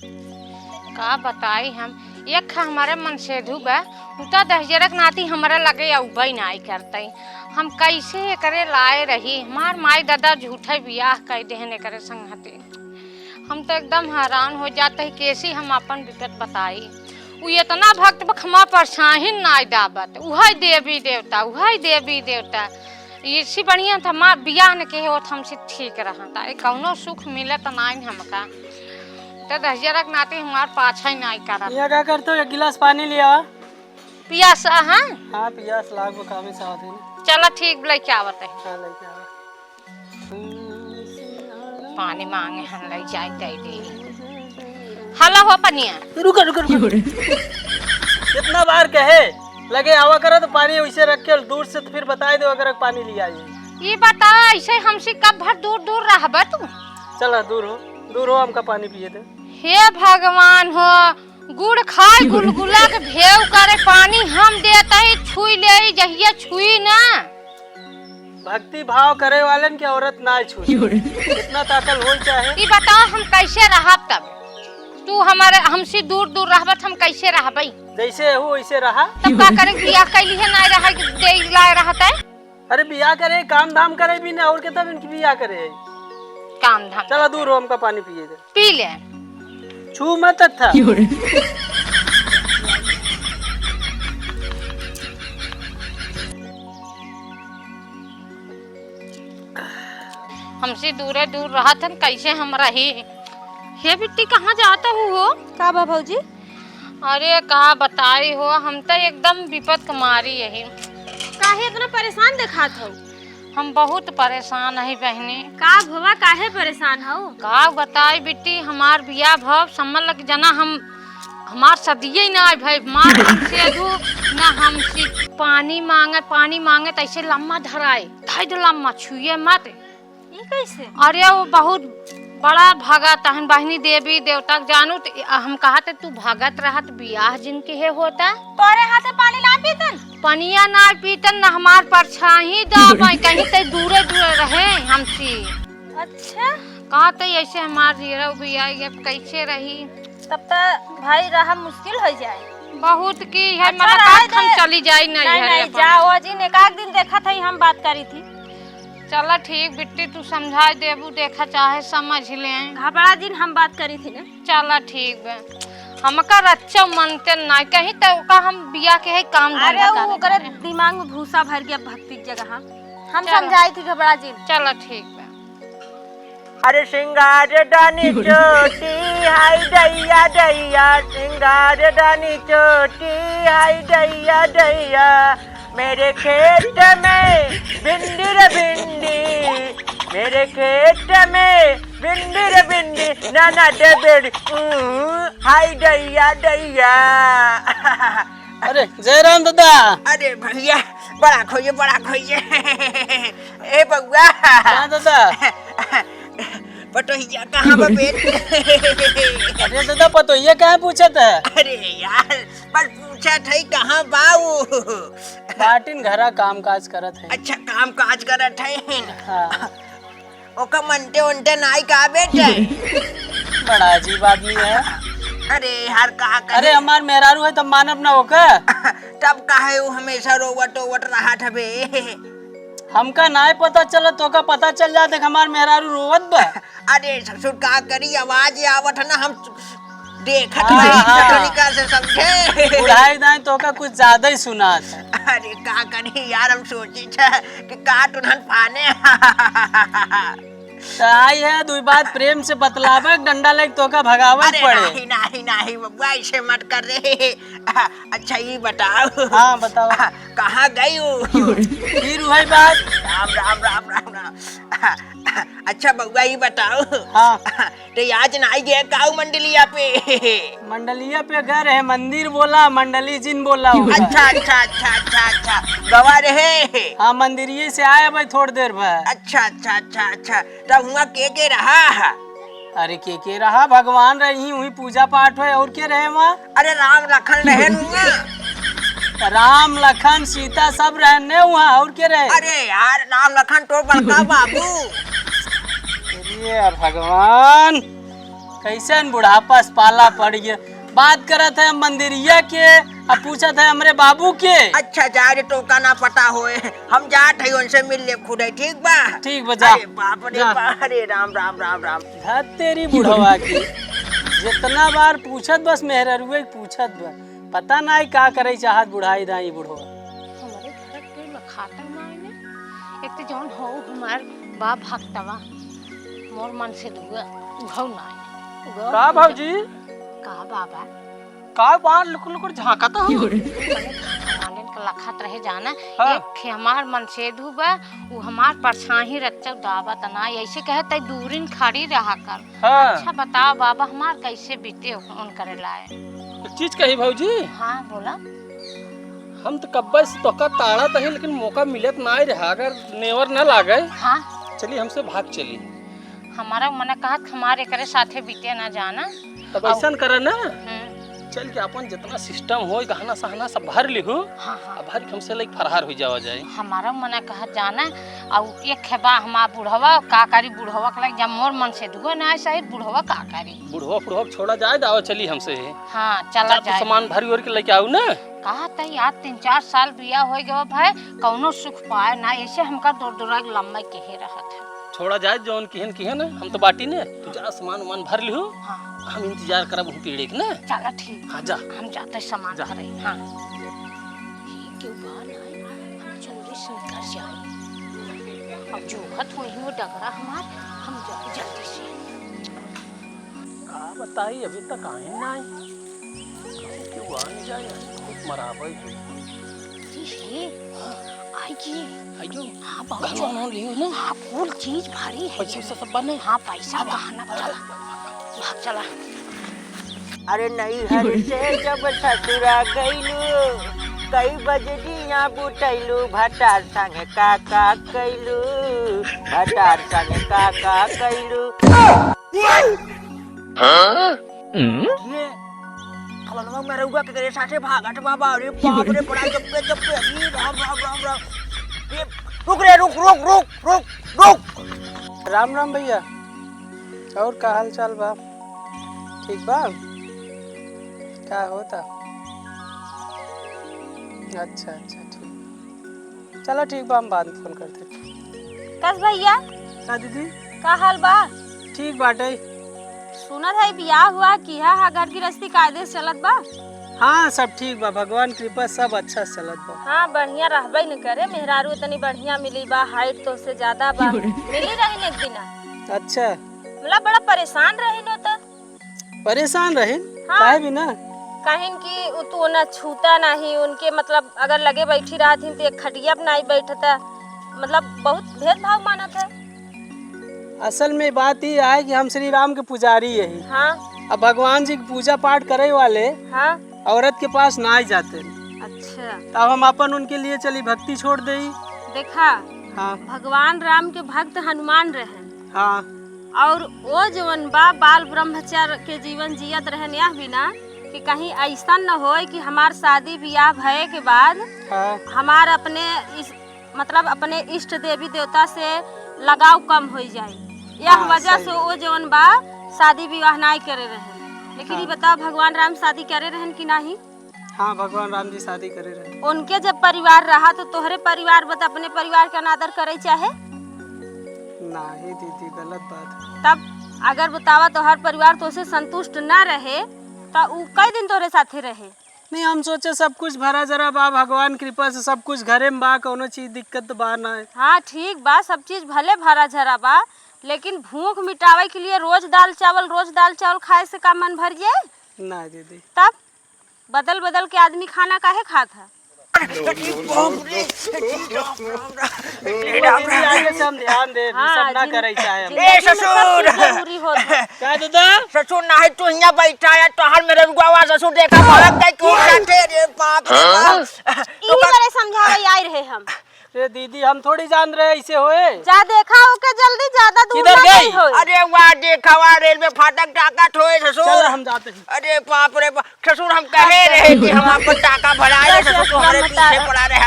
का बताई हम एक हमारे मन से धुबा उता दहजरक नाती हमारा लगे उबई नाई करते हम कैसे करे लाए रही हमार माई दादा झूठे बियाह कर देने करे संगति हम तो एकदम हैरान हो जाते हैं कैसे हम अपन विपत बताई वो इतना भक्त बखमा परछाही नाई दाबत उहै देवी देवता इसी बढ़िया था माँ बियाह ने के होत हमसे ठीक रहा था कौनो सुख मिलत नहीं हमका तो दहजरक नाते हमार पाछा नहीं करा। ये क्या करते हो? एक गिलास पानी लिया पियास हाँ हाँ पियास लाग वो कामे से आते हैं। चलो ठीक ले क्या बता हाँ लेके आओ। पानी मांगे हम ले जाए दे हला हो पनिया रुको कितना बार कहे लगे आवा करा तो पानी वैसे रख के दूर से तो फिर बताए दो अगर पानी लिया ये बता ऐसे हमसे कब भर दूर रहबा तू। चला दूर हो हमका पानी पिए दे। हे भगवान हो गुड़ खाए गुलगुला के भेव करे पानी हम देता ही छुई ले जहिया छुई ना भक्ति भाव करे वालन की औरत ना छुई कितना ताकत हो चाहे। ये बताओ हम कैसे रहब तब तू हमारे हमसे दूर रहबत हम कैसे रहबई जैसे हो वैसे रहा तब का करे बियाह कैली है ना रहा दे लाए रहता है। अरे बियाह करे काम धाम करे भी ना और के तब इनकी बियाह करे काम धाम चला दूर हो हमका पानी पिए दे। पी ले छू मत था हमसे दूर रहा था कैसे हम रही। हे बिट्टी कहाँ जाता हो का बा भौजी? अरे कहा बताई हो हम तो एकदम विपत कुमारी यही काहे इतना परेशान दिखात हो? हम बहुत परेशान है बहनी। का भवा काहे परेशान हो? का बताई बिट्टी हमार बियाह भव समझ लग जना हम हमार सदिये ना भाई मार हमसे दू ना हमसे पानी मांगे तो ऐसे लम्मा धराए धैर्य लम्मा छुए मत। ये कैसे? अरे वो बहुत बड़ा भगत हन बहनी देवी देवता जानू तो हम कहते तू भगत रहत बियाह जिनके है होता तोरे हाथे पानी ना पीतन पनिया ना पीतन ना हमार परछाही दाबा कहीं ते दूरे रहे हमसे। अच्छा कहते ऐसे हमार जीरो बियाह कैसे रही तब तो भाई रहा मुश्किल हो जाए बहुत की है अच्छा, मतलब हम चली जाई नहीं जाओ जी ने एक दिन देखा था हम बात करी थी। चला ठीक बिट्टी तू समझा देबू देखा चाहे समझ ले घबरा दिन हम बात करी थी ना। चला ठीक बे हमका रच्चा मनते नहीं कहीं तो का हम बिया के है काम अरे वो करे दिमाग में भूसा भर गया भक्ति जगह हम समझाई थी घबरा जी। चला ठीक बे। अरे सिंगार डानी चोटी हाय दैया दैया सिंगार डानी चोटी हाय दैया दैया मेरे खेत में भिंडी रे भिंडी मेरे खेत में भिंडी रे भिंडी नाना डेबेड हाय दैया दैया। अरे जयराम दादा। अरे भैया बड़ा खोइए ए बउआ दादा पटोहिया कहाँ बा बेट? अरे दादा पतोहिया कहाँ पूछा था? अरे यार बस पूछा था कहाँ बाऊ बाटिन घरा काम काज करत है। अच्छा काम काज करत है हाँ। ओका मनते उनते नाई का बेटे बड़ा अजीब आदमी है। अरे यार का करे? अरे हमार मेहरारू है तब मानव ना होका तब काहे वो हमेशा रोवट रहा था बे हमका नाय पता चला तो का पता चल जाते हमार मेहरारू रोवत बा। अरे ससुर का करी आवाज आवत है ना हम देखत से समझे उड़ाई दाई तो का कुछ ज्यादा ही सुना था। अरे का करी यार हम सोची था कि काट उन्हन पाने आई है दुई बात प्रेम से बतलावे डंडा लेके तो का भगावत पड़े। नहीं बब्बा ऐसे मत कर रहे। अच्छा ये बताओ। हाँ बताओ कहाँ गई हो? फिर वही बात राम। अच्छा बब्बा ये बताओ। हाँ तो आज ना आई गया काऊ मंडलिया पे? मंडलिया पे घर है मंदिर बोला मंडली जिन बोला। अच्छा गवा रहे। हाँ मंदिरिये से आए भाई थोड़ी देर बाद। अच्छा तब हुआ के रहा? अरे के रहा भगवान रही हुई पूजा पाठ हुए और क्या रहे वहाँ? अरे राम लखन रहे राम लखन सीता सब रहने वहाँ और क्या रहे? अरे यार राम लखन तो बड़का बाबू। अरे भगवान कैसे बुढ़ापा से पाला पड़ गया। बात करत है मंदिरिया के, अब पूछत है हमरे बाबू के। अच्छा जा रे, टोका ना पता होए, हम जात है उनसे मिल ले खुद है, ठीक बा? ठीक बजा। अरे बाप रे बाप रे, राम राम राम राम। धत तेरी बुढ़वा की, जितना बार पूछत बस मेहररुए पूछत बा, पता नहीं का करे चाहत बुढ़ाई दाई बुढ़वा। हमारे घर के लखाता मायने एक तो जौन हो हमार बा भक्तवा मोर मन से दुआ उघौ नाई का भाऊजी का बाबा का बाहर लुकुर लुकुर झांकता हो। मालिन का लखत रहे जाना। हाँ। एक खे हमार मन से दुबा वो हमार परछाही रच्चा दावा तना ऐसे कहे तई दूरिन खड़ी रहा कर। हाँ। अच्छा बताओ बाबा हमार कैसे बीते उन करे लाए। एक चीज कही भाऊजी, हाँ बोला। हम तो कब्बे से तो का ताड़ा तही, लेकिन मौका मिलत ना रहा, अगर नेवर न लागे हाँ चलिए हमसे भाग चली। हमारा मन कहा हमारे करे साथे बीते ना जाना। तब ऐसा करे ना, हम्म, चल के अपन जितना सिस्टम हो गहना सहना सब भर लिहू, हाँ हाँ अब भर के हमसे लाइक फरहार हो जावा जाए। हमारा मन कहा जाना और एक खेबा हमार बुढ़वा का करी बुढ़वा के लग जब मोर मन से दुआ ना सही बुढ़वा का करी। बुढ़वा बुढ़वा छोड़ा जाए दावा चली हमसे। हाँ चला तो जाए। सामान भरी और के लेके आओ ना। कहा था यार 3-4 साल बिया हो गयो भाई कौनो सुख पाए ना, ऐसे हमका दूर दूर लम्बा कहे रहा था। छोड़ा जाए जौन किहन किहन, हम तो बाटी ने, तू जा सामान उमान भर लिहू, हाँ हम इंतजार करब हूँ पेड़े के ना। चला ठीक। हाँ जा। हम जाते सामान जा। भरे। हाँ ये क्यों बाहर आए, हम जल्दी से निकल जाए। अब जो खत हुई वो डगरा हमार, हम जाए जल्दी से। का बताई अभी तक आए ना आई, क्यों आ नहीं जाए, बहुत मराबई ये आइए। आइयो। हाँ बहुत गहना उहना लियो ना। हाँ फूल चीज भारी है। पैसे से सब बने। हाँ पैसा बहाना चला भाग चला। अरे नहीं हर से जब ससुरा गईलू, कई बजदिया बुटैलू, भटार संगे काका कैलू, भटार संगे काका कैलू। ये फलनवा में रहुआ के करे साथे भागत बाबा। अरे बाप रे, बड़ा जप्पे जप्पे, अभी राम राम राम राम। ये रुक रे, रुक रुक रुक रुक रुक। राम राम भैया, और का हाल चाल बा? ठीक बा? क्या होता? अच्छा अच्छा ठीक, चलो ठीक बा, हम बाद में फोन करते। कस भैया का दीदी का हाल बा? ठीक बाटे। सुनत है बियाह हुआ किया है, घर की रस्ती कायदे से चलत बा? हाँ सब ठीक बा, भगवान कृपा सब अच्छा से चलत बा। हाँ बढ़िया रहबे न करे, मेहरारू इतनी बढ़िया मिली बा, हाइट तो से ज्यादा बा, मिली रही एक दिन। अच्छा मतलब बड़ा परेशान रही न तो। परेशान रहे हाँ। काहे भी ना, कहीं कि तू न छूता नहीं उनके, मतलब अगर लगे बैठी रहा थी तो एक खटिया पर नहीं बैठता, मतलब बहुत भेदभाव माना था। असल में बात ये है कि हम श्री राम के पुजारी यही। हाँ अब भगवान जी की पूजा पाठ करे वाले हाँ। औरत के पास ना ही जाते, अच्छा तब हम अपन उनके लिए चली भक्ति छोड़ दे। देखा, हाँ भगवान राम के भक्त हनुमान रहे, हाँ, और वो जवन बा बाल ब्रह्मचार्य के जीवन जियत रहन, यह बिना कि कहीं ऐसा न हो कि हमार शादी ब्याह भये के बाद हाँ, हमार अपने मतलब अपने इष्ट देवी देवता से लगाव कम हो जाए, यह हाँ, वजह सही से वो जवन बा शादी विवाह नहीं करे रहे। लेकिन ये बताओ भगवान राम शादी करे रहन कि नहीं? हाँ भगवान राम जी शादी करे रहे। उनके जब परिवार रहा तो तोहरे परिवार बता अपने परिवार का अनादर करे चाहे? नहीं दीदी गलत बात है। तब अगर बतावा तो हर परिवार तो से संतुष्ट ना रहे तो उ कई दिन तोरे साथे रहे? नहीं हम सोचे सब कुछ भरा जरा बा, भगवान कृपा से सब कुछ घरे में बा, कोनो चीज दिक्कत तो बा ना है। हाँ ठीक बा, सब चीज भले भरा झरा बा, लेकिन भूख मिटावे के लिए रोज दाल चावल खाए से का मन भर जाए? ना दीदी। तब बदल बदल के आदमी खाना काहे खाता है? हम ध्यान दे, सब ना करे चाहे हम। ए ससुर, जरूरी होता। क्या दादा? ससुर ना है तू यहाँ बैठा है, तो हर मेरे रुआ ससुर देखा भाग गए क्यों जाते रे बाप रे बाप। इही बारे समझावे आई रहे हम। रे दीदी हम थोड़ी जान रहे ऐसे होए। जा देखा हो के जल्दी, ज्यादा दूर किधर ना गई? होए। अरे वाह देखा वाह रेलवे फाटक टाका ठोए ससुर। चल हम जाते हैं। अरे बाप रे बाप, ससुर हम कहे रहे कि हम आपको टाका भराए, ससुर हमारे पीछे पड़ा रहे।